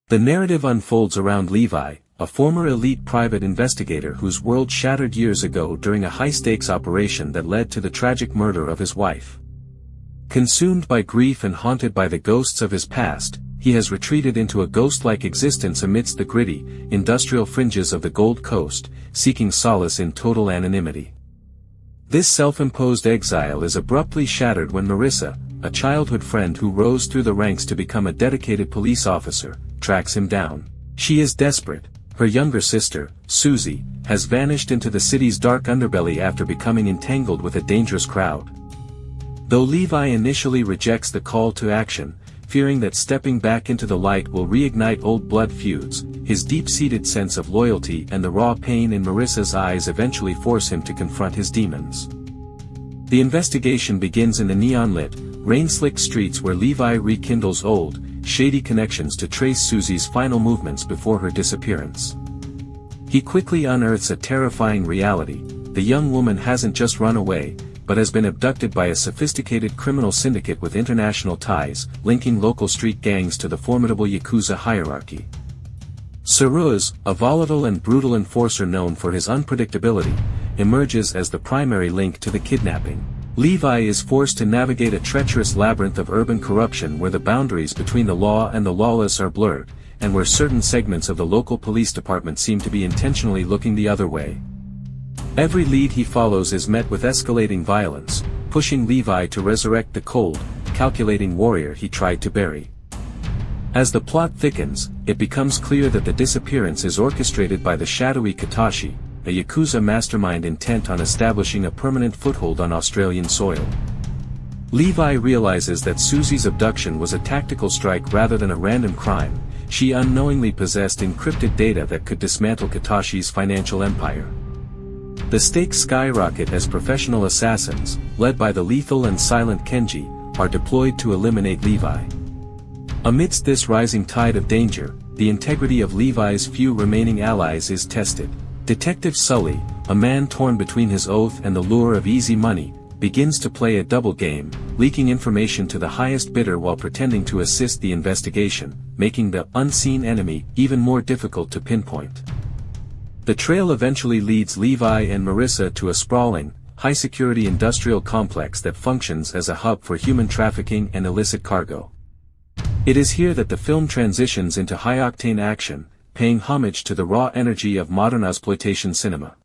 The narrative unfolds around Levi, a former elite private investigator whose world shattered years ago during a high-stakes operation that led to the tragic murder of his wife. Consumed by grief and haunted by the ghosts of his past, he has retreated into a ghost-like existence amidst the gritty, industrial fringes of the Gold Coast, seeking solace in total anonymity. This self-imposed exile is abruptly shattered when Marissa, a childhood friend who rose through the ranks to become a dedicated police officer, tracks him down. She is desperate. Her younger sister, Susie, has vanished into the city's dark underbelly after becoming entangled with a dangerous crowd. Though Levi initially rejects the call to action, fearing that stepping back into the light will reignite old blood feuds, his deep-seated sense of loyalty and the raw pain in Marissa's eyes eventually force him to confront his demons. The investigation begins in the neon-lit, rain-slicked streets where Levi rekindles old, shady connections to trace Susie's final movements before her disappearance. He quickly unearths a terrifying reality: the young woman hasn't just run away, but has been abducted by a sophisticated criminal syndicate with international ties, linking local street gangs to the formidable Yakuza hierarchy. Saruz, a volatile and brutal enforcer known for his unpredictability, emerges as the primary link to the kidnapping. Levi is forced to navigate a treacherous labyrinth of urban corruption where the boundaries between the law and the lawless are blurred, and where certain segments of the local police department seem to be intentionally looking the other way. Every lead he follows is met with escalating violence, pushing Levi to resurrect the cold, calculating warrior he tried to bury. As the plot thickens, it becomes clear that the disappearance is orchestrated by the shadowy Katashi, a Yakuza mastermind intent on establishing a permanent foothold on Australian soil. Levi realizes that Susie's abduction was a tactical strike rather than a random crime. She unknowingly possessed encrypted data that could dismantle Katashi's financial empire. The stakes skyrocket as professional assassins, led by the lethal and silent Kenji, are deployed to eliminate Levi. Amidst this rising tide of danger, the integrity of Levi's few remaining allies is tested. Detective Sully, a man torn between his oath and the lure of easy money, begins to play a double game, leaking information to the highest bidder while pretending to assist the investigation, making the unseen enemy even more difficult to pinpoint. The trail eventually leads Levi and Marissa to a sprawling, high-security industrial complex that functions as a hub for human trafficking and illicit cargo. It is here that the film transitions into high-octane action, paying homage to the raw energy of modern exploitation cinema.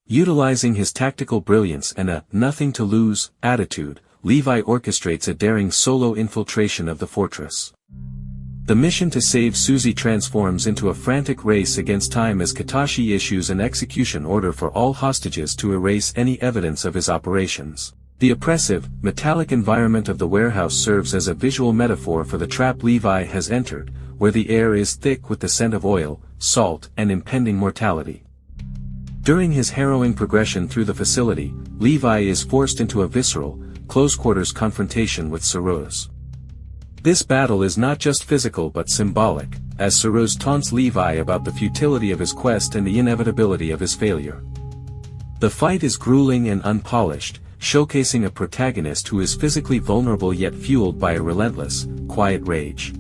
Utilizing his tactical brilliance and a nothing-to-lose attitude, Levi orchestrates a daring solo infiltration of the fortress. The mission to save Susie transforms into a frantic race against time as Katashi issues an execution order for all hostages to erase any evidence of his operations. The oppressive, metallic environment of the warehouse serves as a visual metaphor for the trap Levi has entered, where the air is thick with the scent of oil, salt, and impending mortality. During his harrowing progression through the facility, Levi is forced into a visceral, close-quarters confrontation with Saruz. This battle is not just physical but symbolic, as Saruz taunts Levi about the futility of his quest and the inevitability of his failure. The fight is grueling and unpolished, showcasing a protagonist who is physically vulnerable yet fueled by a relentless, quiet rage.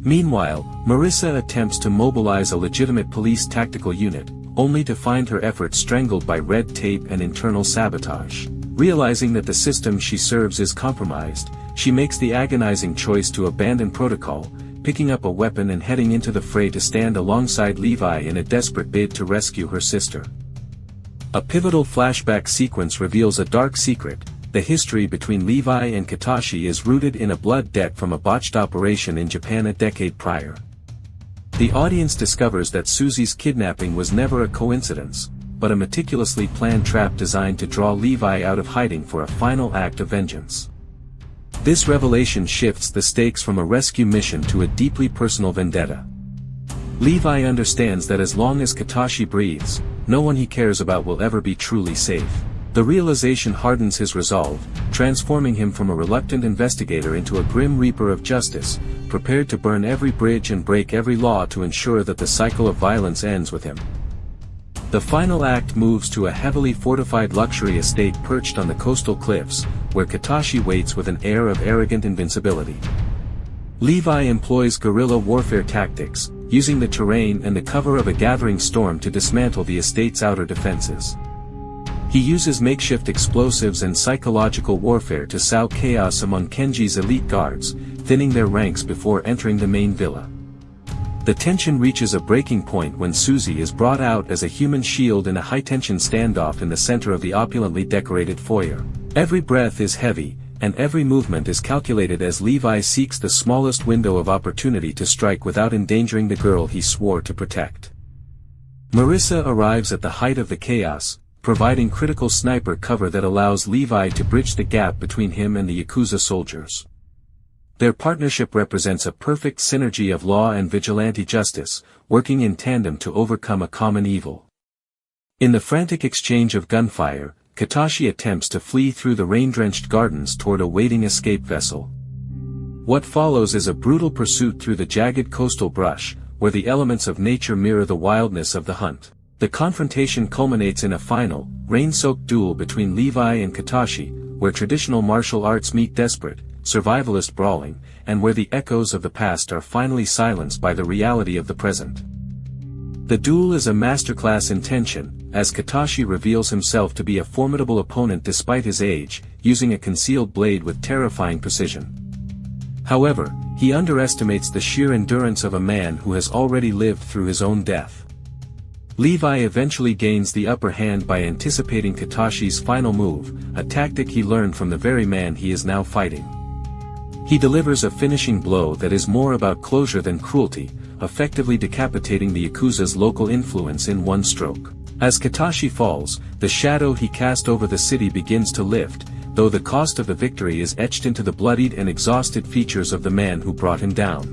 Meanwhile, Marissa attempts to mobilize a legitimate police tactical unit, only to find her efforts strangled by red tape and internal sabotage. Realizing that the system she serves is compromised, she makes the agonizing choice to abandon protocol, picking up a weapon and heading into the fray to stand alongside Levi in a desperate bid to rescue her sister. A pivotal flashback sequence reveals a dark secret: the history between Levi and Katashi is rooted in a blood debt from a botched operation in Japan a decade prior. The audience discovers that Susie's kidnapping was never a coincidence, but a meticulously planned trap designed to draw Levi out of hiding for a final act of vengeance. This revelation shifts the stakes from a rescue mission to a deeply personal vendetta. Levi understands that as long as Katashi breathes, no one he cares about will ever be truly safe. The realization hardens his resolve, transforming him from a reluctant investigator into a grim reaper of justice, prepared to burn every bridge and break every law to ensure that the cycle of violence ends with him. The final act moves to a heavily fortified luxury estate perched on the coastal cliffs, where Katashi waits with an air of arrogant invincibility. Levi employs guerrilla warfare tactics, using the terrain and the cover of a gathering storm to dismantle the estate's outer defenses. He uses makeshift explosives and psychological warfare to sow chaos among Kenji's elite guards, thinning their ranks before entering the main villa. The tension reaches a breaking point when Suzy is brought out as a human shield in a high-tension standoff in the center of the opulently decorated foyer. Every breath is heavy, and every movement is calculated as Levi seeks the smallest window of opportunity to strike without endangering the girl he swore to protect. Marissa arrives at the height of the chaos, providing critical sniper cover that allows Levi to bridge the gap between him and the Yakuza soldiers. Their partnership represents a perfect synergy of law and vigilante justice, working in tandem to overcome a common evil. In the frantic exchange of gunfire, Katashi attempts to flee through the rain-drenched gardens toward a waiting escape vessel. What follows is a brutal pursuit through the jagged coastal brush, where the elements of nature mirror the wildness of the hunt. The confrontation culminates in a final, rain-soaked duel between Levi and Katashi, where traditional martial arts meet desperate, survivalist brawling, and where the echoes of the past are finally silenced by the reality of the present. The duel is a masterclass in tension, as Katashi reveals himself to be a formidable opponent despite his age, using a concealed blade with terrifying precision. However, he underestimates the sheer endurance of a man who has already lived through his own death. Levi eventually gains the upper hand by anticipating Katashi's final move, a tactic he learned from the very man he is now fighting. He delivers a finishing blow that is more about closure than cruelty, effectively decapitating the Yakuza's local influence in one stroke. As Katashi falls, the shadow he cast over the city begins to lift, though the cost of the victory is etched into the bloodied and exhausted features of the man who brought him down.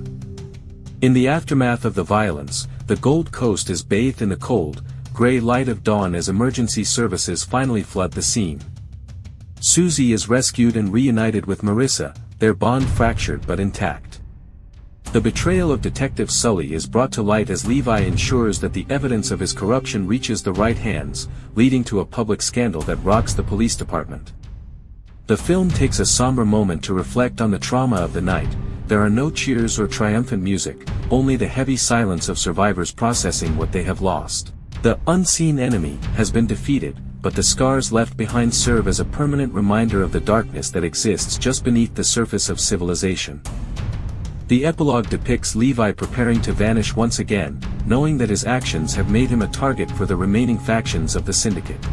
In the aftermath of the violence, the Gold Coast is bathed in the cold, gray light of dawn as emergency services finally flood the scene. Suzy is rescued and reunited with Marissa, their bond fractured but intact. The betrayal of Detective Sully is brought to light as Levi ensures that the evidence of his corruption reaches the right hands, leading to a public scandal that rocks the police department. The film takes a somber moment to reflect on the trauma of the night. There are no cheers or triumphant music, only the heavy silence of survivors processing what they have lost. The unseen enemy has been defeated, but the scars left behind serve as a permanent reminder of the darkness that exists just beneath the surface of civilization. The epilogue depicts Levi preparing to vanish once again, knowing that his actions have made him a target for the remaining factions of the syndicate.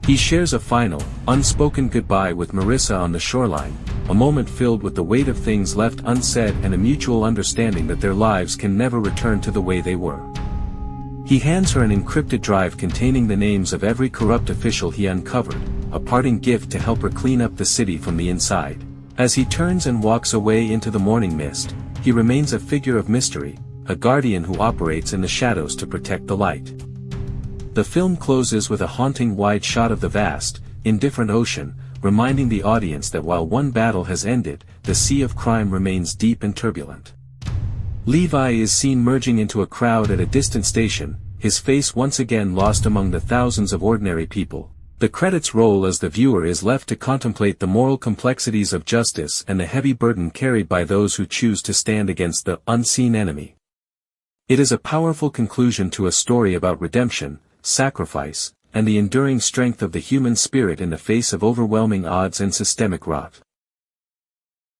He shares a final, unspoken goodbye with Marissa on the shoreline, a moment filled with the weight of things left unsaid and a mutual understanding that their lives can never return to the way they were. He hands her an encrypted drive containing the names of every corrupt official he uncovered, a parting gift to help her clean up the city from the inside. As he turns and walks away into the morning mist, he remains a figure of mystery, a guardian who operates in the shadows to protect the light. The film closes with a haunting wide shot of the vast, indifferent ocean, reminding the audience that while one battle has ended, the sea of crime remains deep and turbulent. Levi is seen merging into a crowd at a distant station, his face once again lost among the thousands of ordinary people. The credits roll as the viewer is left to contemplate the moral complexities of justice and the heavy burden carried by those who choose to stand against the unseen enemy. It is a powerful conclusion to a story about redemption, sacrifice, and the enduring strength of the human spirit in the face of overwhelming odds and systemic rot.